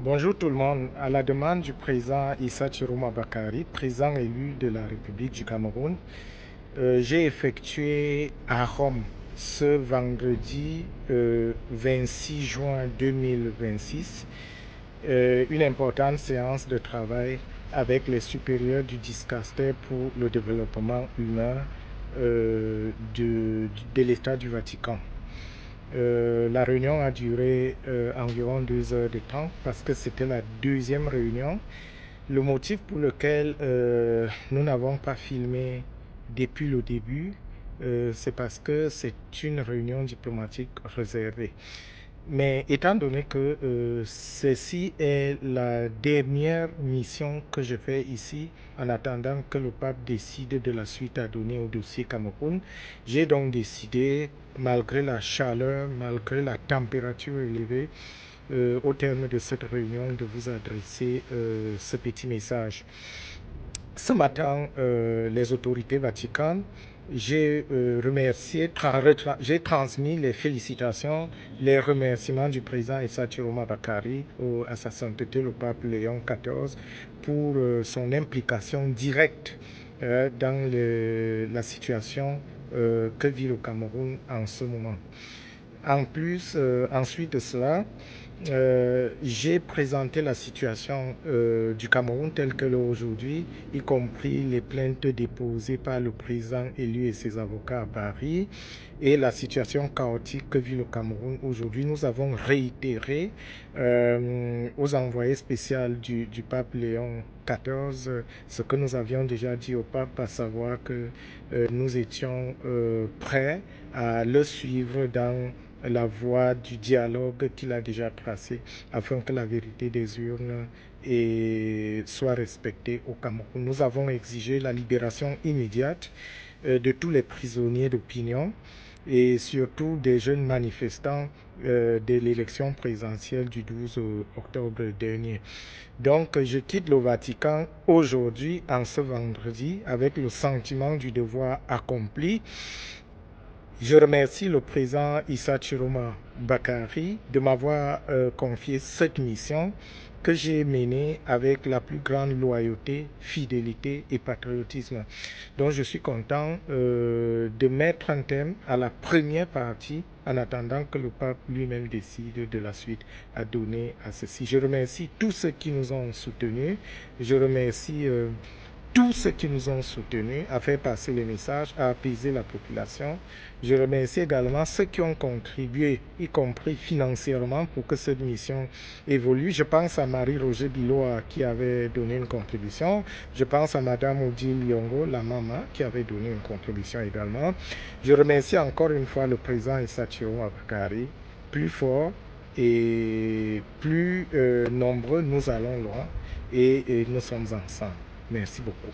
Bonjour tout le monde. À la demande du président Issa Chiroma Bakari, président élu de la République du Cameroun, j'ai effectué à Rome ce vendredi 26 juin 2026 une importante séance de travail avec les supérieurs du Discaster pour le développement humain de l'État du Vatican. La réunion a duré environ 2 heures de temps parce que c'était la deuxième réunion. Le motif pour lequel nous n'avons pas filmé depuis le début, c'est parce que c'est une réunion diplomatique réservée. Mais étant donné que ceci est la dernière mission que je fais ici, en attendant que le pape décide de la suite à donner au dossier Cameroun, j'ai donc décidé, malgré la chaleur, malgré la température élevée, au terme de cette réunion, de vous adresser ce petit message. Ce matin, les autorités vaticanes, j'ai transmis les félicitations, les remerciements du président Issa Chiroma Bakari à sa sainteté le pape Léon XIV pour son implication directe dans la situation que vit le Cameroun en ce moment. En plus, ensuite de cela, j'ai présenté la situation du Cameroun telle qu'elle est aujourd'hui, y compris les plaintes déposées par le président élu et ses avocats à Paris et la situation chaotique que vit le Cameroun aujourd'hui. Nous avons réitéré aux envoyés spéciaux du pape Léon XIV ce que nous avions déjà dit au pape, à savoir que nous étions prêts à le suivre dans la voie du dialogue qu'il a déjà tracé afin que la vérité des urnes soit respectée au Cameroun. Nous avons exigé la libération immédiate de tous les prisonniers d'opinion et surtout des jeunes manifestants de l'élection présidentielle du 12 octobre dernier. Donc, je quitte le Vatican aujourd'hui, en ce vendredi, avec le sentiment du devoir accompli. Je remercie le président Issa Chiroma Bakari de m'avoir confié cette mission que j'ai menée avec la plus grande loyauté, fidélité et patriotisme. Donc je suis content de mettre un terme à la première partie en attendant que le pape lui-même décide de la suite à donner à ceci. Je remercie tous ceux qui nous ont soutenus. Je remercie tous ceux qui nous ont soutenus à faire passer le message, à apaiser la population. Je remercie également ceux qui ont contribué, y compris financièrement, pour que cette mission évolue. Je pense à Marie-Roger Biloa qui avait donné une contribution. Je pense à Madame Odile Yongo, la maman, qui avait donné une contribution également. Je remercie encore une fois le président Issa Chiroma Bakari. Plus fort et plus nombreux, nous allons loin et nous sommes ensemble. Merci beaucoup.